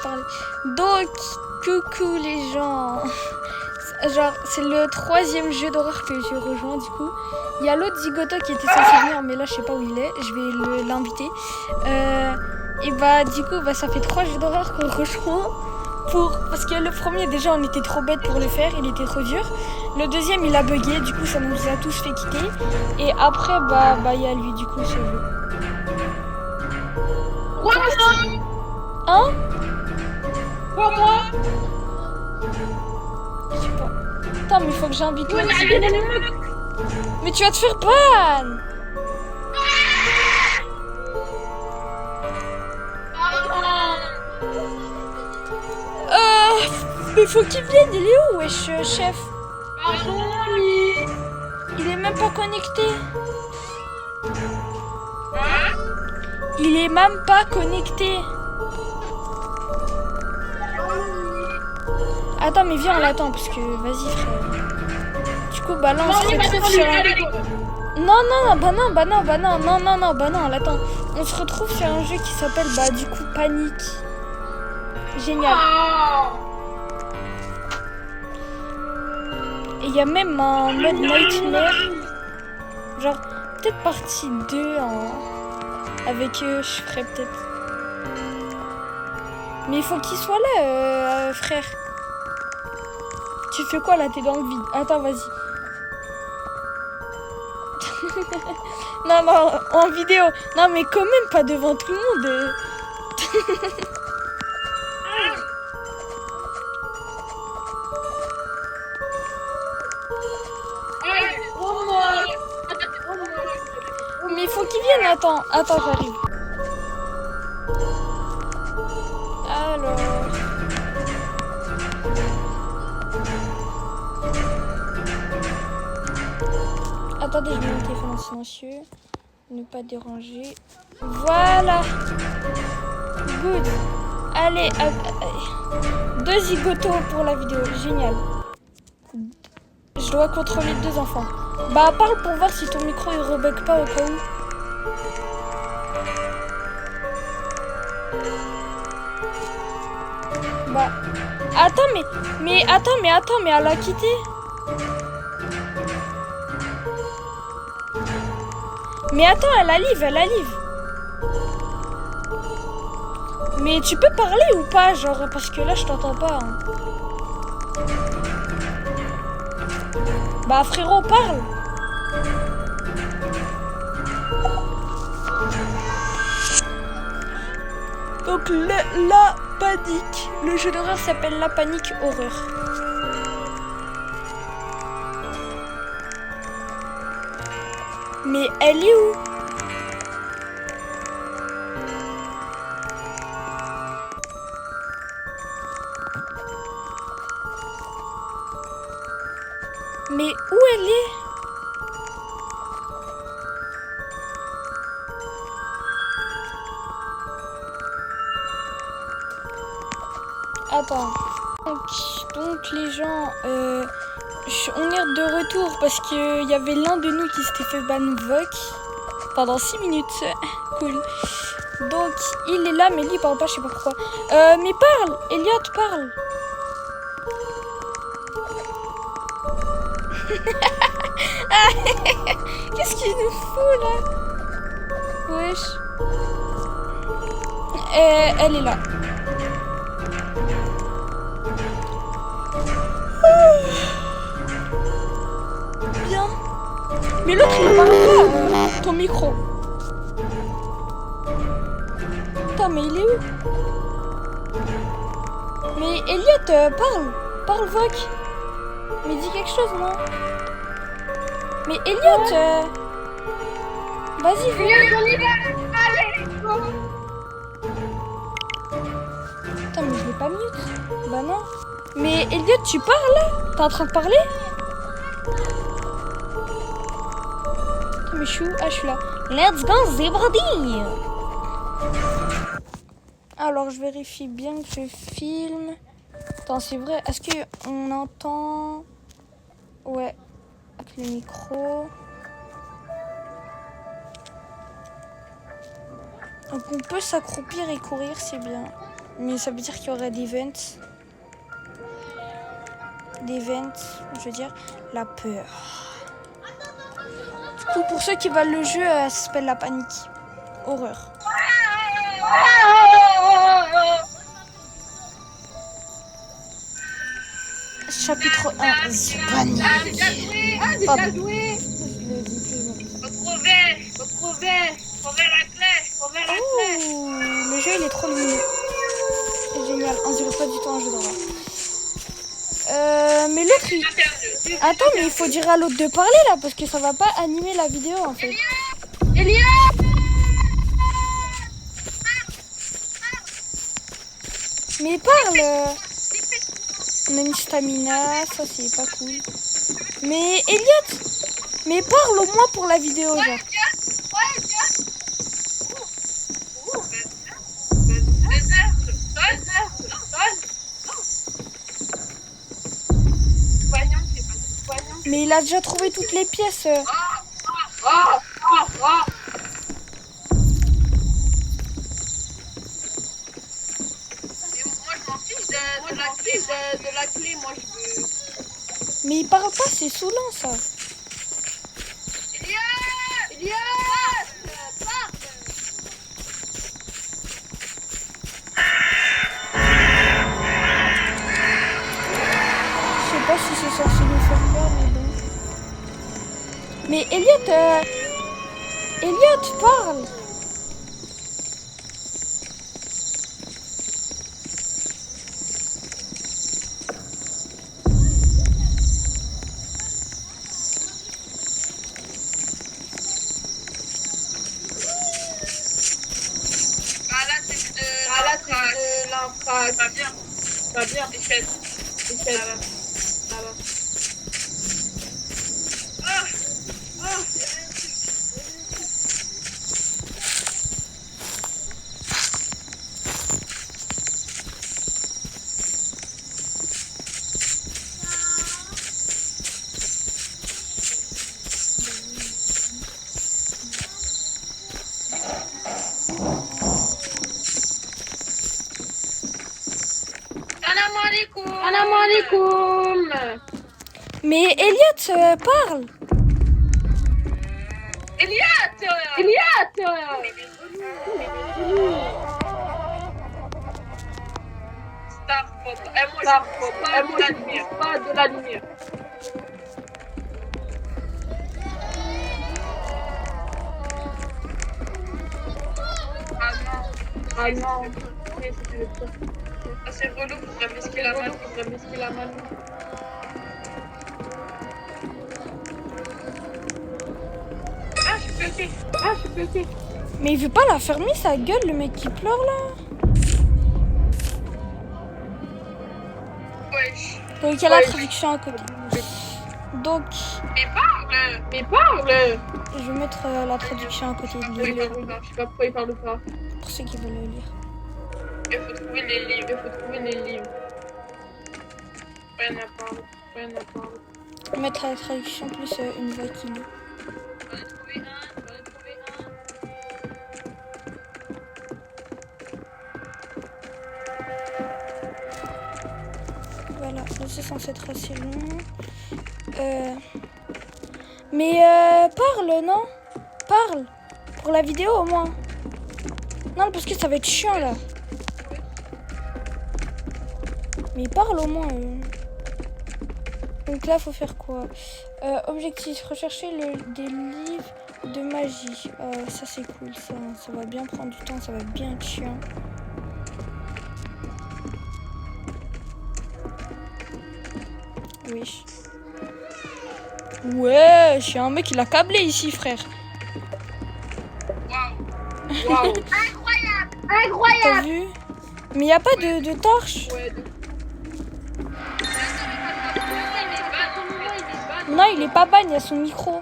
parler. Donc, coucou les gens. Genre, c'est le 3e jeu d'horreur que j'ai rejoint du coup. Il y a l'autre Zigoto qui était censé venir, mais là je sais pas où il est. Je vais l'inviter. Et bah du coup, ça fait 3 jeux d'horreur qu'on rejoint. Parce que le premier déjà on était trop bêtes pour le faire, il était trop dur. Le deuxième il a bugué, du coup ça nous a tous fait quitter. Et après il y a lui du coup ce jeu. Ouais, Hein? pour moi. Je sais pas. Attends mais il faut que j'invite Ouais, l'autre. Mais tu vas te faire ban. Mais faut qu'il vienne, il est où wesh chef? Il est même pas connecté. Il est même pas connecté. Attends mais viens on l'attend parce que vas-y frère. Du coup là on se retrouve sur un... Non, attends. On se retrouve sur un jeu qui s'appelle du coup Panique. Génial. Et il y a même un mode Nightmare. Genre, peut-être partie 2 avec eux, je ferais peut-être. Mais il faut qu'il soit là, frère. Tu fais quoi là? T'es dans le vide. Attends, vas-y. Non, en vidéo. Non, mais quand même pas devant tout le monde. Mais il faut qu'il vienne. Attends, j'arrive. Alors. Attendez, je mets mon téléphone en silencieux. Ne pas déranger. Voilà. Good. Allez. 2 zigotos pour la vidéo. Génial. Je dois contrôler 2 enfants. Parle pour voir si ton micro il rebug pas au cas où. Attends, mais elle a quitté. Mais attends, elle a live. Mais tu peux parler ou pas, genre, parce que là je t'entends pas. Frérot, parle. Donc la panique. Le jeu d'horreur s'appelle La Panique Horreur. Mais elle est où? Mais où elle est? Attends. Donc les gens, on est de retour parce qu'il y avait l'un de nous qui s'était fait ban-voc pendant 6 minutes. Cool. Donc il est là, mais lui il parle pas, je sais pas pourquoi. Mais parle, Elliot, parle. Qu'est-ce qu'il nous fout là? Wesh. Elle est là. Bien. Mais l'autre il parle pas, ton micro. Putain, mais il est où? Mais Elliot, parle Voc. Mais dis quelque chose, non? Mais Elliot, vas-y, viens. Putain, mais je l'ai pas mute. Bah non. Mais Elliot, tu parles là? T'es en train de parler? Putain, mais je suis où? Ah, je suis là. Let's go, Zebradi. Alors, je vérifie bien que je filme. Attends, c'est vrai. Est-ce qu'on entend? Ouais. Avec le micro. Donc, on peut s'accroupir et courir, c'est bien. Mais ça veut dire qu'il y aurait des events. Des events, je veux dire, la peur. Du coup, pour ceux qui veulent le jeu, ça s'appelle la panique. Horreur. Chapitre 1, The Panic. J'ai déjà joué. Pardon. Retrouver la clé. Oh, le jeu il est trop lumineux. C'est génial, on dirait pas du tout un jeu d'horreur. Mais l'autre il... Attends, mais il faut dire à l'autre de parler là, parce que ça va pas animer la vidéo en fait. Elia. Mais parle. On a une stamina, ça c'est pas cool. Mais Elliot, mais parle au moins pour la vidéo genre. Mais il a déjà trouvé toutes les pièces. De la clé, moi je veux. Mais il parle pas, c'est saoulant ça. Elias, parle. Je sais pas si c'est censé nous faire peur, mais bon. Mais Elliot, Elliot, parle. Pas bien. Échelle. Là-bas. Salam alaikum. Mais Elliot, parle. Eliat. Moi j'admire pas de la lumière. Ah non. C'est relou, faudrait masquer la main. Ah, je suis bloqué. Mais il veut pas la fermer sa gueule, le mec qui pleure là. Wesh. Donc il y a la traduction à côté. Donc Mais parle. je vais mettre la traduction à côté de Oui, lui je sais pas pourquoi il parle pas. pour ceux qui veulent le lire. Il faut trouver les livres. Rien à parler. Je vais mettre la traduction plus une voix qui lit. J'en ai trouvé un. Voilà, là c'est censé être assez long. Mais parle, non? Parle. Pour la vidéo au moins. Non, parce que ça va être chiant là. Mais parle au moins. Donc là, faut faire quoi? Objectif, rechercher des livres de magie. Ça c'est cool, ça va bien prendre du temps, ça va bien être chiant. Wesh. Ouais, je suis un mec, il a câblé ici, frère. Waouh. T'as vu? Mais y a pas de torche. Ouais, Non, il est pas ban, il y a son micro.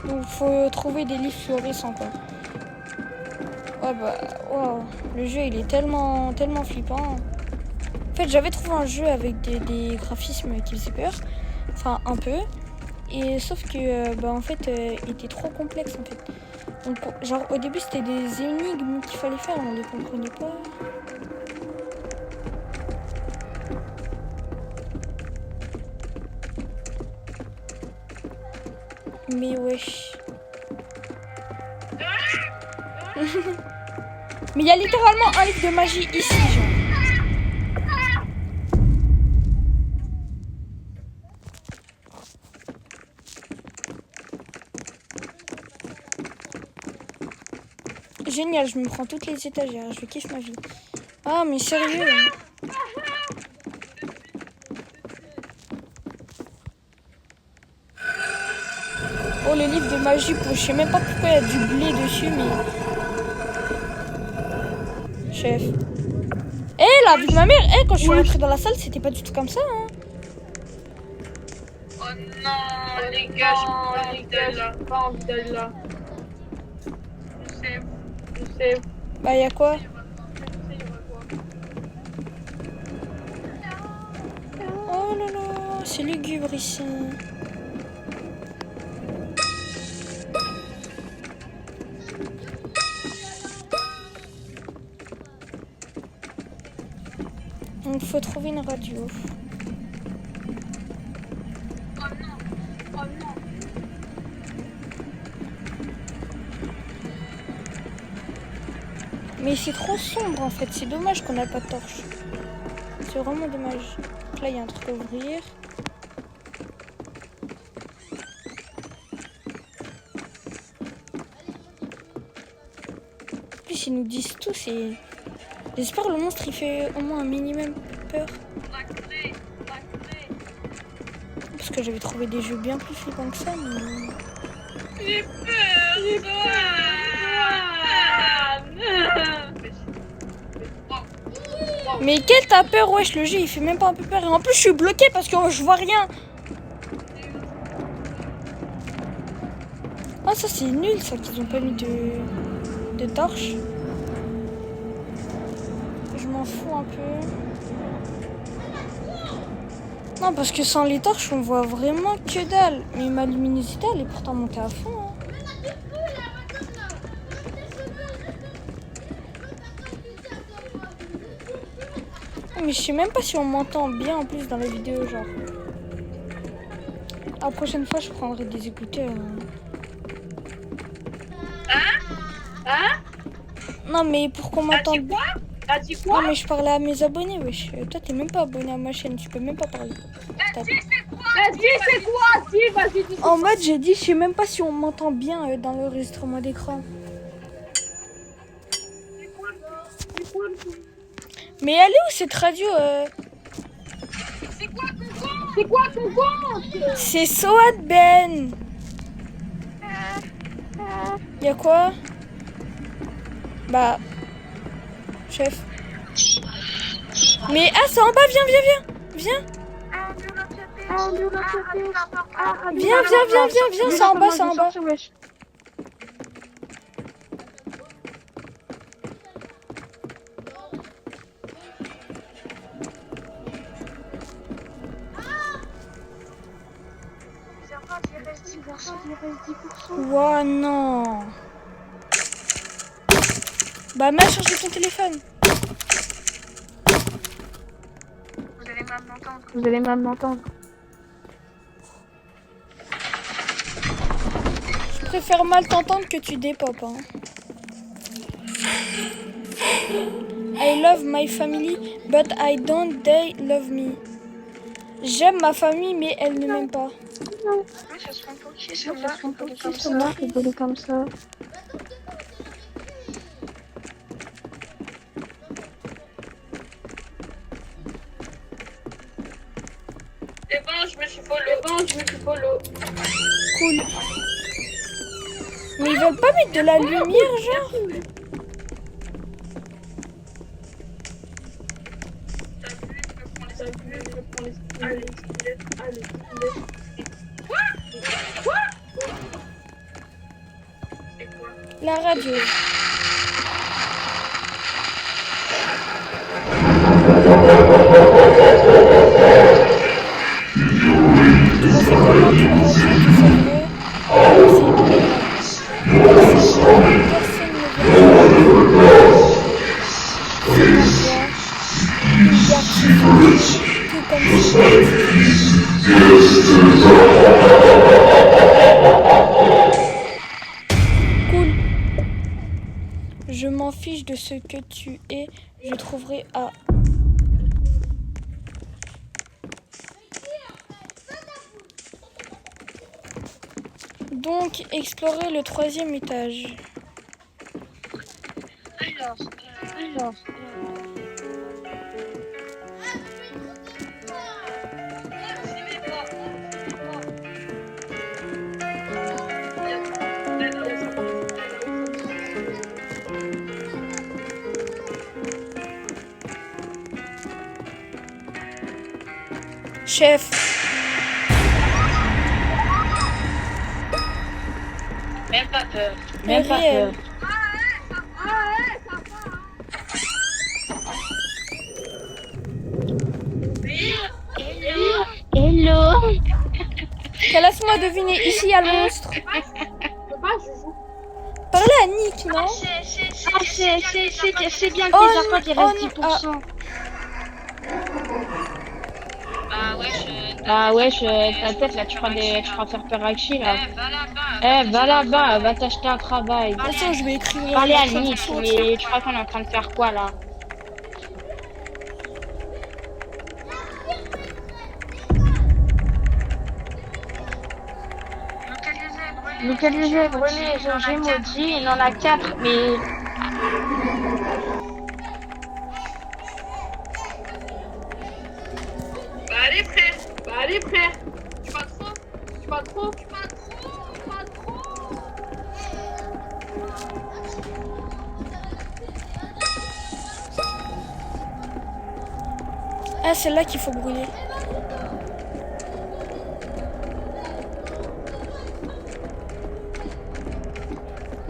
Donc faut trouver des livres fluorescents quoi. Oh bah, wow. Le jeu il est tellement flippant. En fait, j'avais trouvé un jeu avec des graphismes qui faisaient peur. Enfin, un peu. Et sauf que, bah en fait, il était trop complexe en fait. Genre au début c'était des énigmes qu'il fallait faire, on les comprenait pas. Mais wesh. Mais il y a littéralement un livre de magie ici, genre. Génial, je me prends toutes les étagères, je kiffe ma vie. Ah mais sérieux. Oh le livre de magie, je sais même pas pourquoi il y a du blé dessus mais... Chef. Eh la vie de ma mère, quand je suis rentrée dans la salle c'était pas du tout comme ça hein. Oh non, les gars, j'ai pas envie d'aller là. Je sais. Bah y'a quoi? Oh là là, c'est lugubre ici. Il faut trouver une radio. Oh non. Mais c'est trop sombre en fait, c'est dommage qu'on n'a pas de torche. C'est vraiment dommage. Donc là il y a un truc à ouvrir. En plus ils nous disent tous et... J'espère le monstre il fait au moins un minimum peur. Parce que j'avais trouvé des jeux bien plus flippants que ça mais... J'ai peur. Mais quel t'as peur, wesh, le jeu il fait même pas un peu peur. Et en plus je suis bloquée parce que je vois rien. Ah ça c'est nul ça qu'ils ont pas mis de torche. Je m'en fous un peu. Non parce que sans les torches on voit vraiment que dalle. Mais ma luminosité elle est pourtant montée à fond. Hein. Mais je sais même pas si on m'entend bien en plus dans la vidéo genre. La prochaine fois je prendrai des écouteurs. Hein? Non mais pour qu'on m'entende. T'as dit quoi? Non mais je parlais à mes abonnés wesh. Toi t'es même pas abonné à ma chaîne, tu peux même pas parler. Vas-y, c'est quoi? Dis, vas-y, dis. En mode j'ai dit je sais même pas si on m'entend bien dans l'enregistrement d'écran. Mais elle est où cette radio C'est quoi ton compte? C'est Soad Ben. Y'a quoi? Bah... Chef. Mais ah c'est en bas, viens. Viens, c'est en bas. Ouah non. Bah mets à charger ton téléphone. Vous allez mal m'entendre. Je préfère mal t'entendre que tu dépopes. Hein. I love my family, but I don't they love me. J'aime ma famille, mais elle ne m'aime pas. Ça se fait un peu rigoler comme ça. C'est bon, je me suis follow. Cool. Mais ils veulent pas mettre de la lumière, genre? La radio. C'est comment tu radio, tu sais. Je m'en fiche de ce que tu es. Je trouverai à... Donc, explorer le 3e étage. Alors. Chef. Même pas peur. Même pas peur. Hello. Laisse-moi deviner, ici il y a le monstre. Parlez à Nick, non? C'est bien que les arpents qui restent 10%. Ah wesh, ta tête là, tu crois faire peur à qui là? Va là-bas, va t'acheter un travail. Attends, je vais écrire. Parlez à Nick, mais tu crois qu'on est en train de faire quoi là? Localisé, brûlé, j'ai maudit, il en a 4, mais... Allez frère, tu vas trop. Ah, c'est là qu'il faut brûler.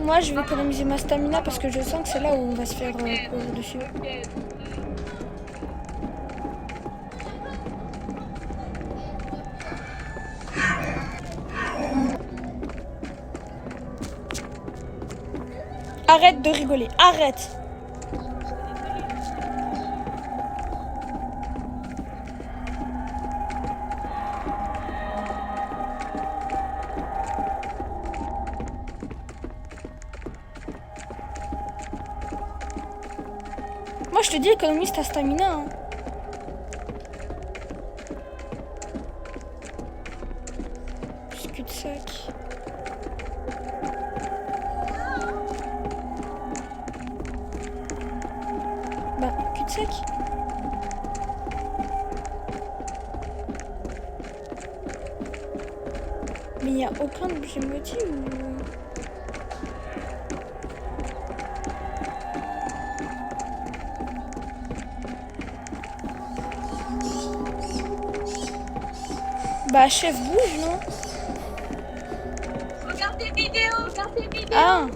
Moi, je vais économiser ma stamina parce que je sens que c'est là où on va se faire courir dessus. Arrête de rigoler, arrête! Moi je te dis économise ta stamina. Hein. Cul-de-sac. Bah, cul-de-sac. Mais il n'y a aucun objet maudit ou... Bah, chef bouge, non? Regarde tes vidéos, Ah!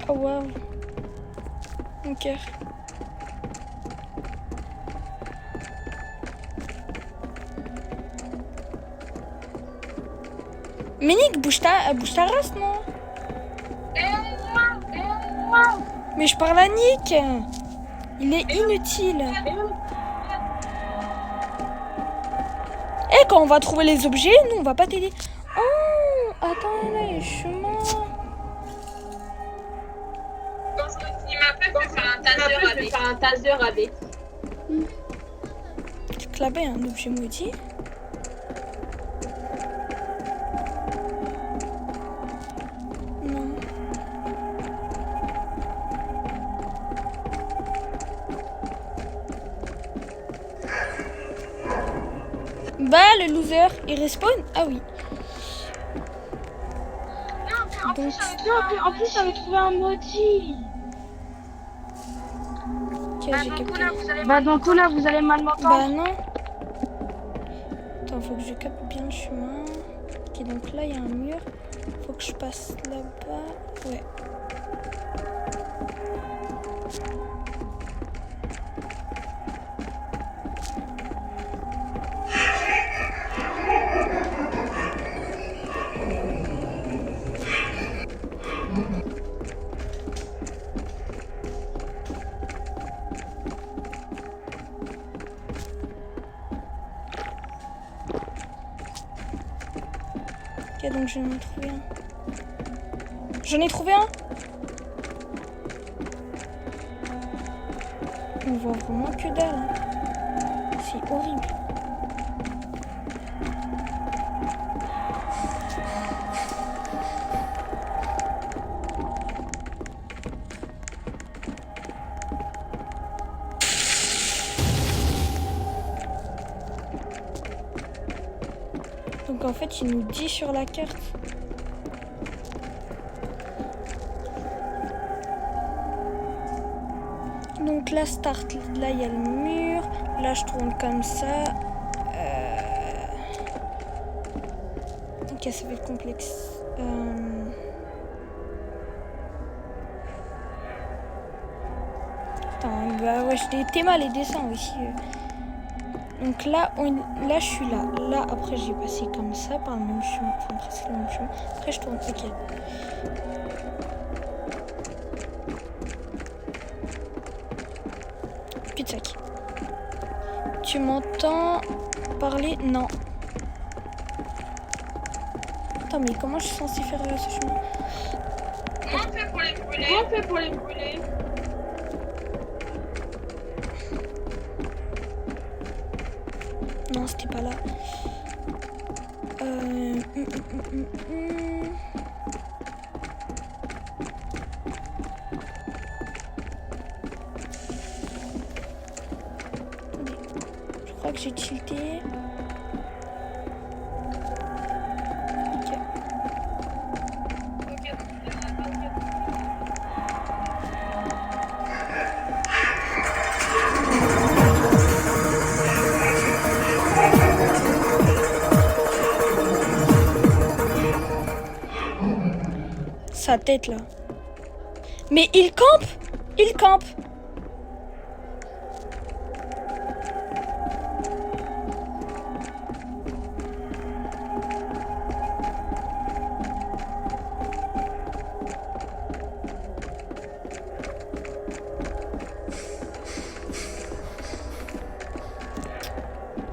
Oh wow. Ok. Mais Nick, bouge ta race, non? Mais je parle à Nick. Il est inutile. Et quand on va trouver les objets, nous, on va pas t'aider. Oh, attends, là, il y a le chemin. Je vais faire un taser avec. Tu clapais un objet maudit. Non. Bah, le loser, il respawn? Ah oui. Donc, En plus, j'avais trouvé un maudit. ok, j'ai capté. Bah dans tout là, vous allez mal m'entendre. Bah non. Attends, faut que je capte bien le chemin. Ok, donc là, il y a un mur. Faut que je passe là-bas. Ouais. Ok, donc j'en ai trouvé un. J'en ai trouvé un. On voit vraiment que dalle. Hein. C'est horrible. Donc en fait, il nous dit sur la carte. Donc là, start, là il y a le mur. Là, je tourne comme ça. Ok, ça va être complexe. Attends, bah ouais, j'ai été mal les dessins aussi. Donc là, là, je suis là. Là, après, j'ai passé comme ça par le même chemin. Enfin, presque le même chemin. Après, je tourne. Ok. Pizzac. Tu m'entends parler? Non. Attends, mais comment je suis censée faire ce chemin? Comment on fait pour les brûler? Comment on fait pour les brûler? Non, c'était pas là. Je crois que j'ai tilté. Ok. Sa tête là. Mais il campe! Il campe!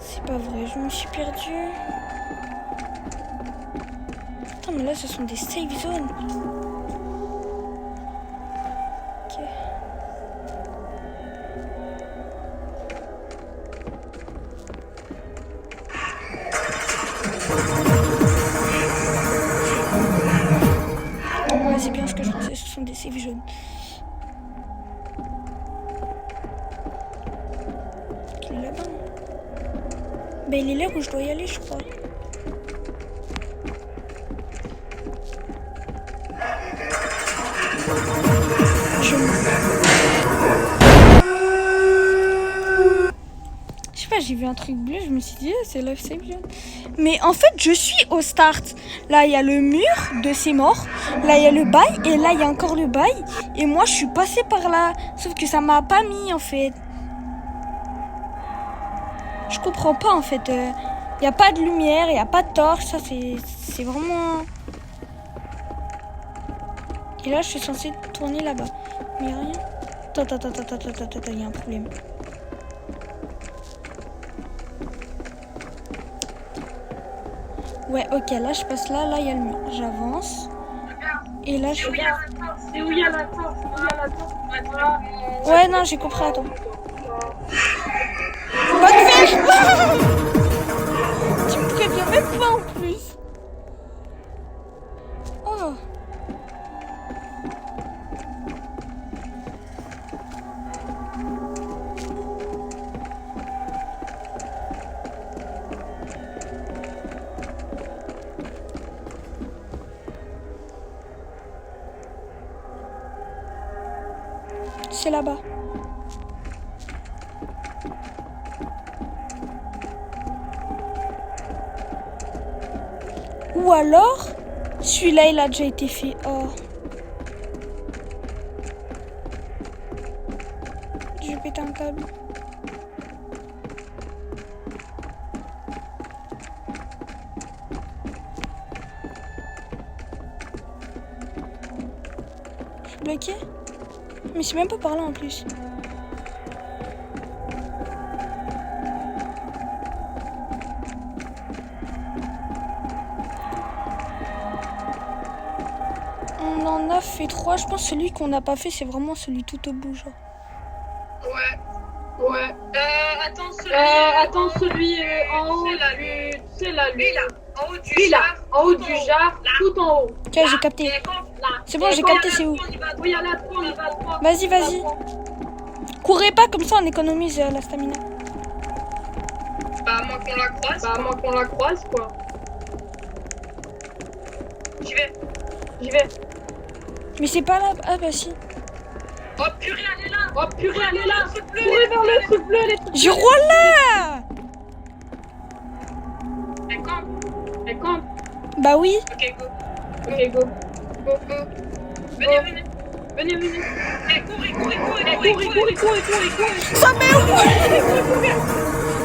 C'est pas vrai, je me suis perdue. Attends, mais là ce sont des safe zones. Ok. Ouais, c'est bien ce que je pensais, ce sont des safe zones. Il est là-bas. Ben, il est là où je dois y aller, je crois. Je sais pas, j'ai vu un truc bleu, je me suis dit, c'est Life Save Zone. Mais en fait, je suis au start. Là, il y a le mur de ces morts. Là, il y a le bail. Et là, il y a encore le bail. Et moi, je suis passée par là. Sauf que ça m'a pas mis, en fait. Je comprends pas, en fait. Il n'y a pas de lumière, il n'y a pas de torche. Ça, c'est vraiment... Et là, je suis censée tourner là-bas. Mais il n'y a rien. Attends, il y a un problème. Ouais, ok, là, je passe là. Là, il y a le mur. J'avance. Et là, je... C'est où il y a la torche? C'est où il y a la torche? Ouais, non, j'ai compris, attends. Va te faire. Tu me préviens même pas en plus. Oh. C'est là-bas. Ou alors, celui-là, il a déjà été fait. Oh. Je vais péter un câble. Je suis bloquée. Mais c'est même pas par là en plus. fait 3. Je pense que celui qu'on n'a pas fait, c'est vraiment celui tout au bout, genre. Ouais. Ouais. Attends, celui en haut du... Tu sais, là, lui, là. En haut du jar, tout en haut. Ok, j'ai capté. C'est bon, j'ai capté, c'est où? Oui, il y a la 3, il va à 3. Vas-y, vas-y. Courez pas, comme ça on économise la stamina. Bah, à moins qu'on la croise, quoi. J'y vais. Mais c'est pas là. Ah bah si. Oh purée, elle est là. Courez vers le truc bleu, les trucs. Je roule là. Elle campe. Bah oui. Ok, go. Venez. Courez. Ça met où?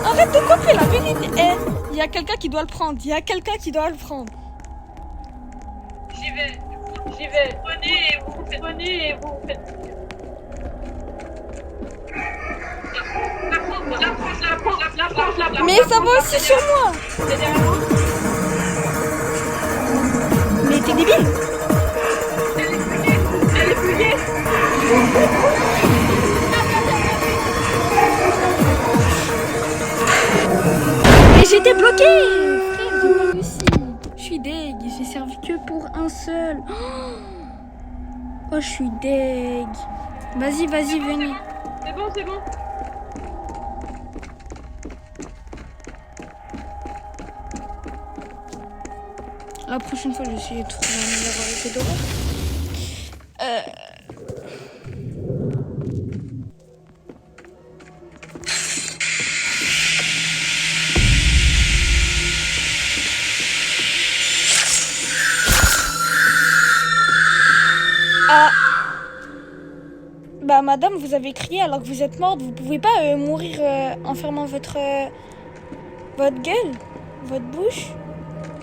Arrête de couper la vérité. Eh, il y a quelqu'un qui doit le prendre. J'y vais. Prenez et vous faites. La prends. Mais ça va aussi sur moi. C'est derrière moi. Mais t'es débile. Elle est pliée. Mais j'étais bloqué. Frère, j'ai pas réussi. Je suis deg. J'ai servi que pour un seul. Oh, je suis deg. Vas-y, venez. C'est bon. La prochaine fois, je vais essayer de trouver un meilleur jeu d'horreur. Ah. Bah madame, vous avez crié alors que vous êtes morte. Vous pouvez pas mourir en fermant votre gueule, votre bouche.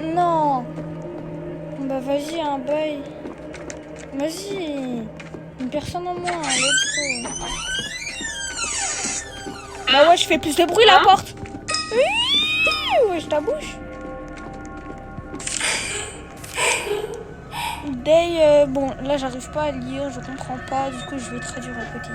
Non. Bah vas-y, un bail. Vas-y. Une personne en moins, let's go. Bah ouais, je fais plus de bruit la porte. Oui, wesh ta bouche. Day, bon, là j'arrive pas à lire, je comprends pas, du coup je vais traduire à côté.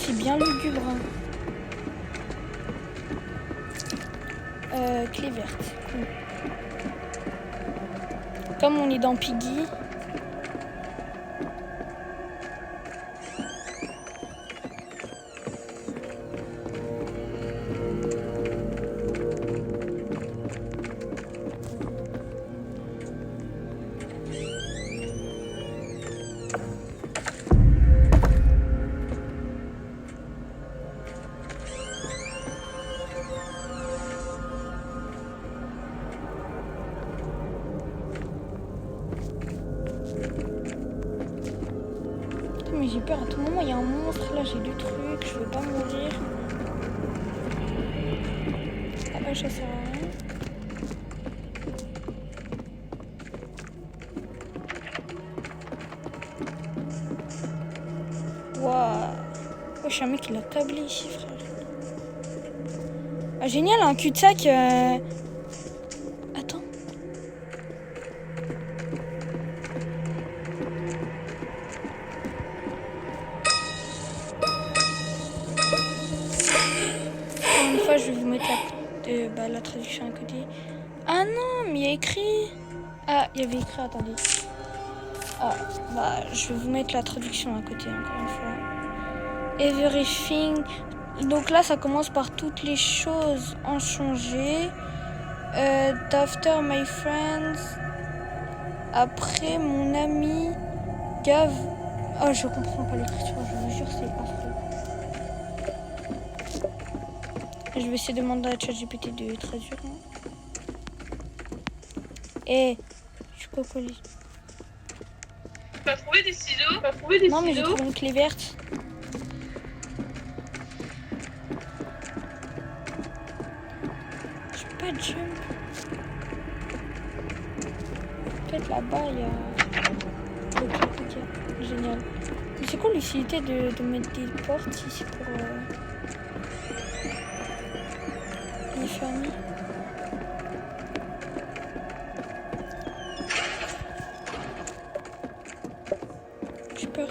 C'est bien lugubre. Clé verte. Cool. Comme on est dans Piggy. Mais j'ai peur, à tout moment il y a un monstre, là j'ai du truc, je veux pas mourir. Ah bah ça sert à rien. Waouh. Oh, je suis un mec qui l'a tablé ici, frère. Ah génial, un cul-de-sac. Attends. Une fois, je vais vous mettre la traduction à côté. Ah non, mais il y a écrit. Ah, il y avait écrit, attendez. Ah, bah, je vais vous mettre la traduction à côté, encore une fois. Everything. Donc là, ça commence par toutes les choses ont changé. After my friends. Après, mon ami Gav. Oh, je comprends pas l'écriture, je vous jure, c'est affreux. Je vais essayer de demander à ChatGPT de traduire. Eh, je suis au collège. T'as trouvé des ciseaux? Non, mais j'ai trouvé une clé verte. Je peux pas jump. Peut-être là-bas, il y a... Ok, génial. Mais c'est quoi l'utilité de mettre des portes ici pour les fermer? J'ai peur.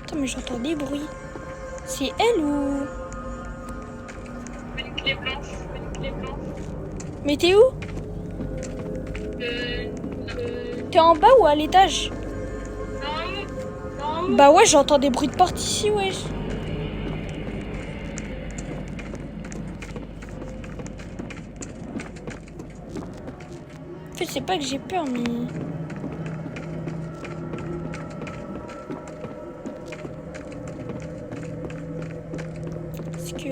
Attends, mais j'entends des bruits. C'est elle ou... Une clé blanche. Mais t'es où? T'es en bas ou à l'étage? Non. Bah ouais, j'entends des bruits de porte ici, wesh. En fait, c'est pas que j'ai peur, mais... Parce que...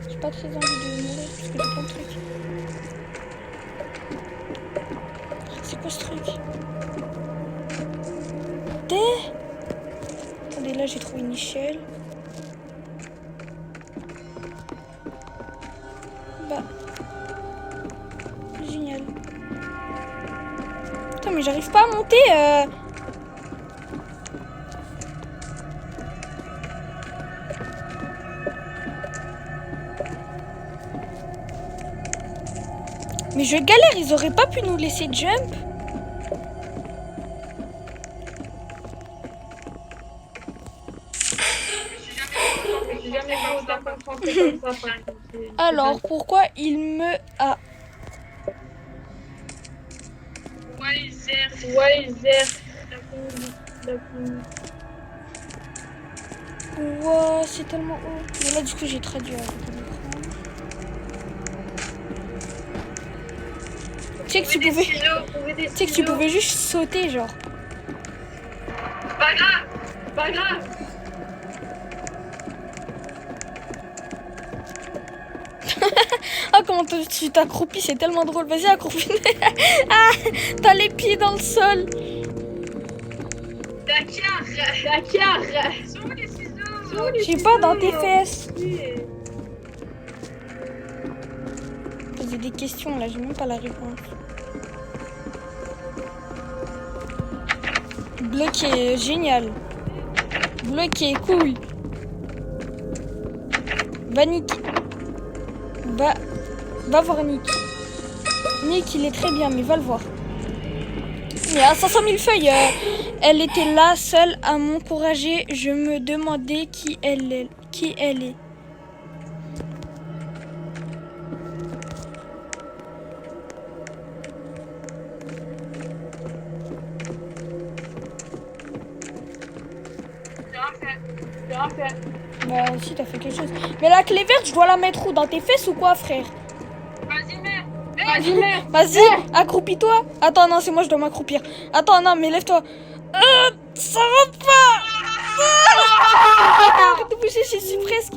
J'ai pas très envie de mourir parce que j'ai plein de trucs. C'est quoi ce truc? Attendez, là j'ai trouvé une échelle. Bah. Génial. Putain, mais j'arrive pas à monter. Mais je galère, ils auraient pas pu nous laisser jump. Alors, pourquoi il me a... Wow, c'est tellement haut. Mais là, du coup, j'ai traduit avec l'écran. Tu sais que tu pouvais juste sauter, genre. Pas grave. Ah, comment tu t'accroupis, c'est tellement drôle. Vas-y, accroupis. Ah, t'as les pieds dans le sol. Dakar. Sont où les ciseaux? Je sais pas, dans tes fesses. Poser des questions, là, j'ai même pas la réponse. Bloqué, génial. Bloqué, cool. Va Nick. Va voir Nick. Nick, il est très bien, mais va le voir. Il y a 500 000 feuilles. Elle était là, seule, à m'encourager. Je me demandais qui elle est. Bah si, t'as fait quelque chose. Mais la clé verte, je dois la mettre où? Dans tes fesses ou quoi, frère? Vas-y, mère. Vas-y, accroupis-toi. Attends, non, c'est moi, je dois m'accroupir. Attends, non, mais lève-toi. Ça va pas. Arrête de bouger, j'y suis presque.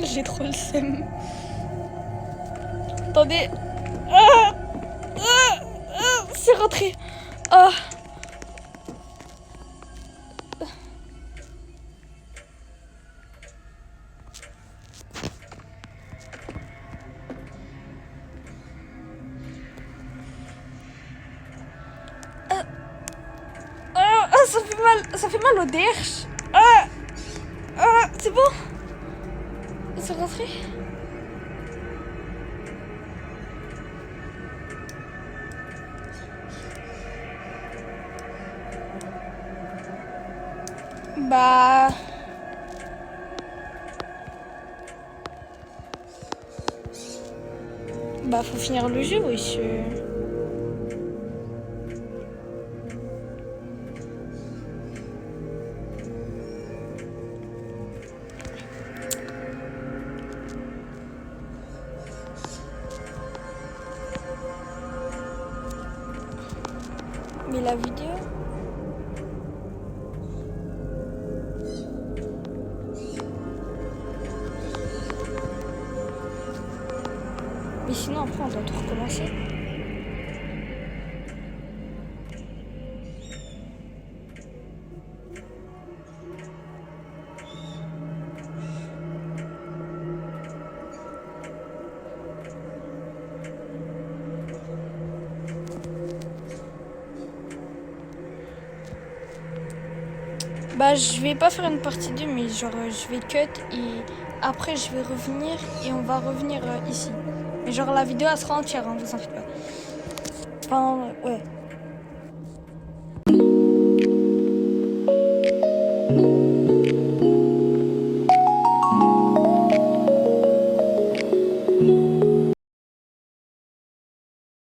J'ai trop le seum. Attendez. C'est rentré. Ah. Ça fait mal au derche. C'est bon. C'est rentré. Bah... Bah faut finir le jeu, wesh. sauver la vidéo. Mais sinon après on doit tout recommencer. Bah je vais pas faire une partie 2 mais genre je vais cut et après je vais revenir et on va revenir ici. Mais genre la vidéo elle sera entière, hein, vous en faites pas. Enfin ouais.